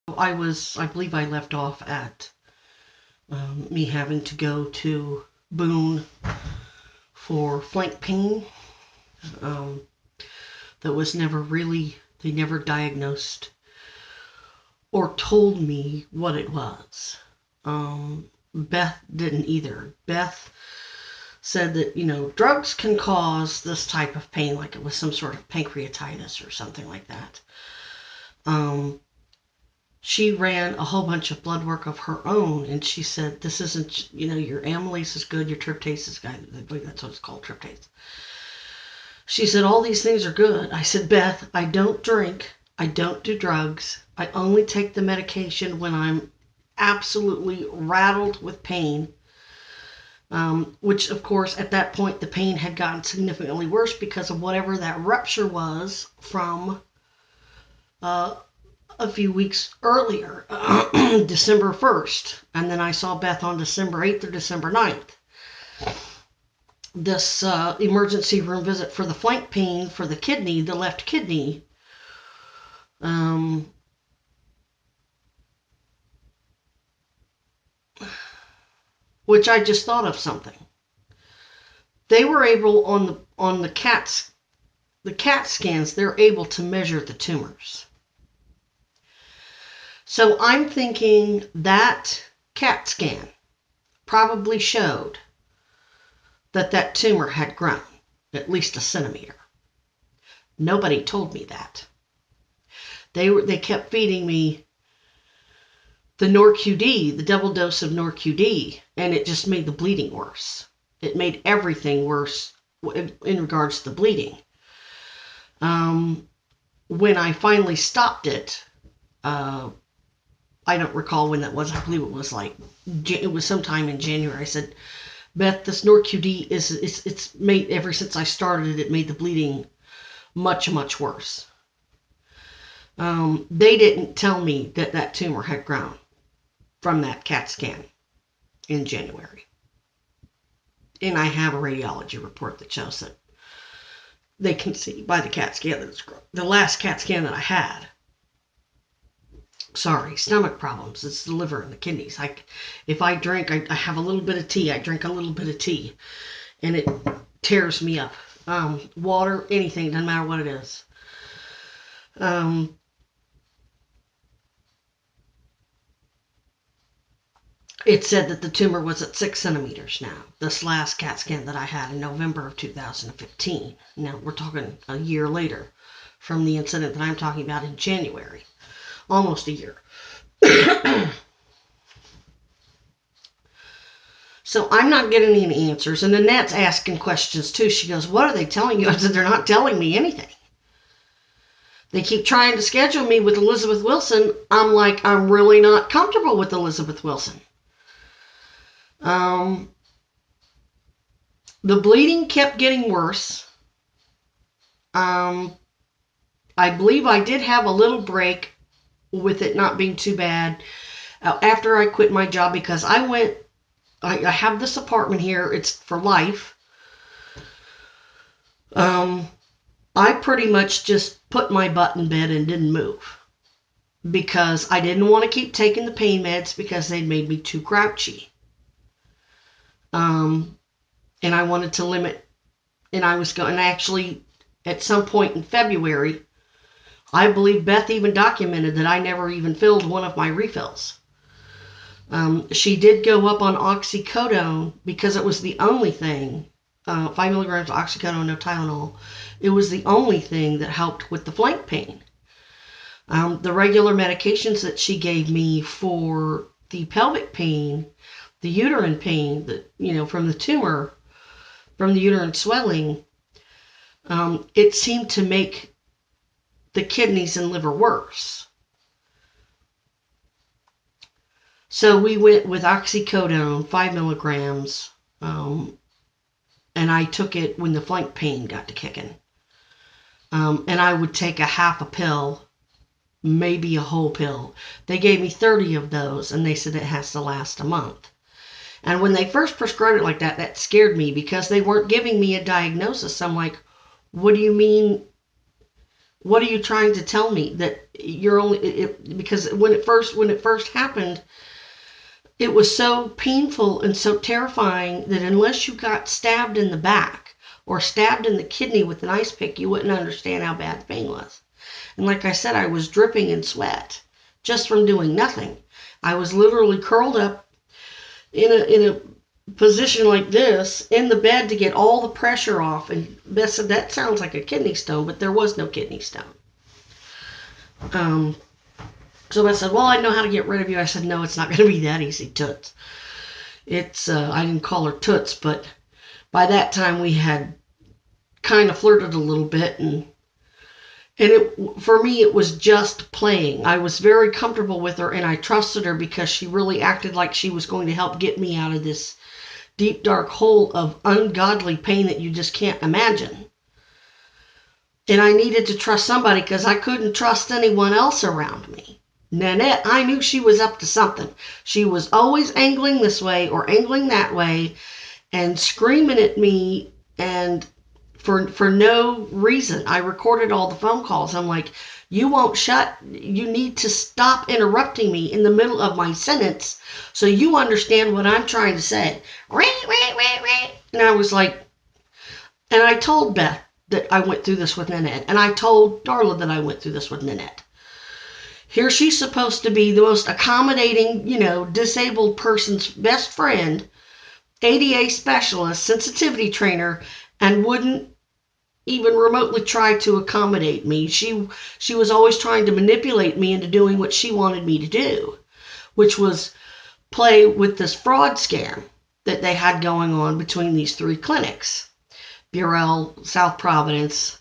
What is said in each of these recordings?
I believe I left off at me having to go to Boone for flank pain. That was they never diagnosed or told me what it was. Beth didn't either. Beth said that, drugs can cause this type of pain, like it was some sort of pancreatitis or something like that. She ran a whole bunch of blood work of her own, and she said, this isn't, your amylase is good, your tryptase is good. I believe that's what it's called, tryptase. She said, all these things are good. I said, Beth, I don't drink. I don't do drugs. I only take the medication when I'm absolutely rattled with pain. Which, of course, at that point, the pain had gotten significantly worse because of whatever that rupture was from a few weeks earlier, December 1st. And then I saw Beth on December 8th or December 9th. This emergency room visit for the flank pain for the kidney, the left kidney, which I just thought of something. They were able on the CAT scans, they're able to measure the tumors. So I'm thinking that CAT scan probably showed that tumor had grown at least 1 centimeter. Nobody told me that. They kept feeding me the NorQD, the double dose of NorQD, and it just made the bleeding worse. It made everything worse in regards to the bleeding. When I finally stopped it, I don't recall when that was. I believe it was sometime in January. I said, Beth, this NorQD it's made, ever since I started it made the bleeding much, much worse. They didn't tell me that tumor had grown from that CAT scan in January. And I have a radiology report that shows that they can see by the CAT scan that it's grown. The last CAT scan that I had, stomach problems. It's the liver and the kidneys. If I drink, I have a little bit of tea. I drink a little bit of tea, and it tears me up. Water, anything, doesn't matter what it is. It said that the tumor was at 6 centimeters now. This last CAT scan that I had in November of 2015. Now, we're talking a year later from the incident that I'm talking about in January. Almost a year. So I'm not getting any answers. And Annette's asking questions too. She goes, what are they telling you? I said, they're not telling me anything. They keep trying to schedule me with Elizabeth Wilson. I'm like, I'm really not comfortable with Elizabeth Wilson. The bleeding kept getting worse. I believe I did have a little break with it not being too bad after I quit my job, because I have this apartment here. It's for life. I pretty much just put my butt in bed and didn't move because I didn't want to keep taking the pain meds because they made me too grouchy. And I wanted to limit, and I was going, actually at some point in February, I believe Beth even documented that I never even filled one of my refills. She did go up on oxycodone because it was the only thing, 5 milligrams of oxycodone, no Tylenol. It was the only thing that helped with the flank pain. The regular medications that she gave me for the pelvic pain, the uterine pain, from the tumor, from the uterine swelling, it seemed to make the kidneys and liver worse. So we went with oxycodone, 5 milligrams, and I took it when the flank pain got to kicking. And I would take a half a pill, maybe a whole pill. They gave me 30 of those, and they said it has to last a month. And when they first prescribed it like that, that scared me because they weren't giving me a diagnosis. I'm like, what do you mean What are you trying to tell me? That you're only because when it first happened, it was so painful and so terrifying that unless you got stabbed in the back or stabbed in the kidney with an ice pick, you wouldn't understand how bad the pain was. And like I said, I was dripping in sweat just from doing nothing. I was literally curled up in a position like this in the bed to get all the pressure off. And Beth said, that sounds like a kidney stone, but there was no kidney stone. So I said, well, I know how to get rid of you. I said, no, it's not going to be that easy, Toots. I didn't call her Toots, but by that time we had kind of flirted a little bit, and for me, it was just playing. I was very comfortable with her, and I trusted her because she really acted like she was going to help get me out of this deep, dark hole of ungodly pain that you just can't imagine. And I needed to trust somebody because I couldn't trust anyone else around me. Nanette, I knew she was up to something. She was always angling this way or angling that way and screaming at me, and for no reason. I recorded all the phone calls. I'm like, you won't shut. You need to stop interrupting me in the middle of my sentence so you understand what I'm trying to say. And I was like, and I told Beth that I went through this with Nanette, and I told Darla that I went through this with Nanette. Here she's supposed to be the most accommodating, disabled person's best friend, ADA specialist, sensitivity trainer, and wouldn't even remotely try to accommodate me. She was always trying to manipulate me into doing what she wanted me to do, which was play with this fraud scam that they had going on between these three clinics, Burrell, South Providence,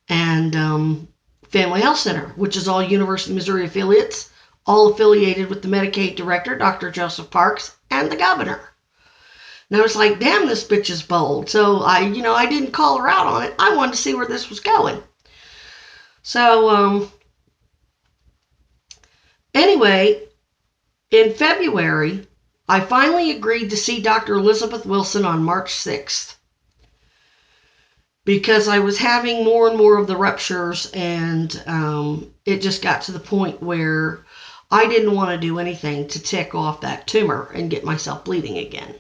and Family Health Center, which is all University of Missouri affiliates, all affiliated with the Medicaid director, Dr. Joseph Parks, and the governor. And I was like, damn, this bitch is bold. So I didn't call her out on it. I wanted to see where this was going. So, anyway, in February, I finally agreed to see Dr. Elizabeth Wilson on March 6th. Because I was having more and more of the ruptures, and it just got to the point where I didn't want to do anything to tick off that tumor and get myself bleeding again.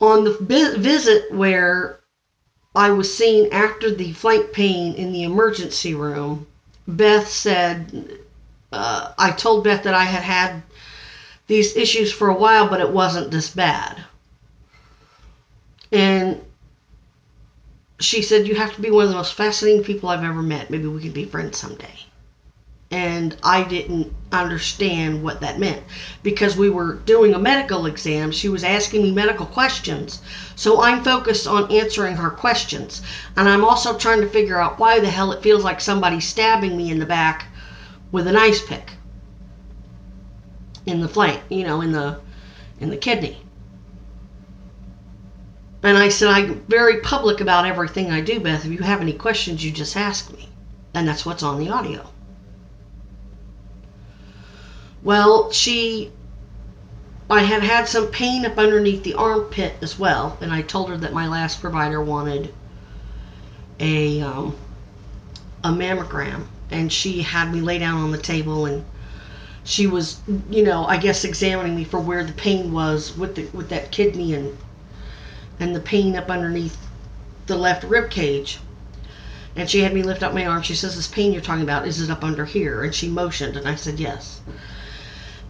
On the visit where I was seen after the flank pain in the emergency room, Beth said, I told Beth that I had these issues for a while, but it wasn't this bad. And she said, you have to be one of the most fascinating people I've ever met. Maybe we can be friends someday. And I didn't understand what that meant. Because we were doing a medical exam, she was asking me medical questions. So I'm focused on answering her questions. And I'm also trying to figure out why the hell it feels like somebody's stabbing me in the back with an ice pick. In the flank, in the kidney. And I said, I'm very public about everything I do, Beth. If you have any questions, you just ask me. And that's what's on the audio. Well, I had some pain up underneath the armpit as well. And I told her that my last provider wanted a mammogram. And she had me lay down on the table, and she was, I guess examining me for where the pain was with that kidney and the pain up underneath the left rib cage. And she had me lift up my arm. She says, this pain you're talking about, is it up under here? And she motioned, and I said, yes.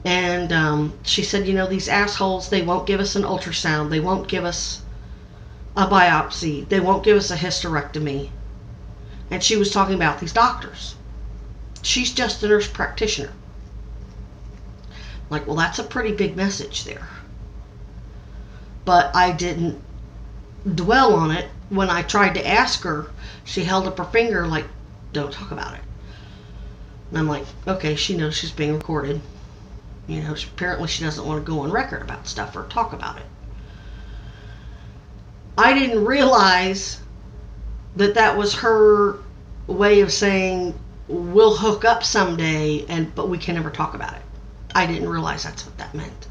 And she said, these assholes, they won't give us an ultrasound. They won't give us a biopsy. They won't give us a hysterectomy. And she was talking about these doctors. She's just a nurse practitioner. Like, well, that's a pretty big message there. But I didn't dwell on it. When I tried to ask her, she held up her finger like, don't talk about it. And I'm like, okay, she knows she's being recorded. Apparently she doesn't want to go on record about stuff or talk about it. I didn't realize that was her way of saying, we'll hook up someday, but we can never talk about it. I didn't realize that's what that meant.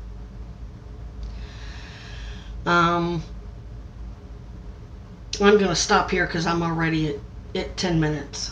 I'm going to stop here because I'm already at 10 minutes.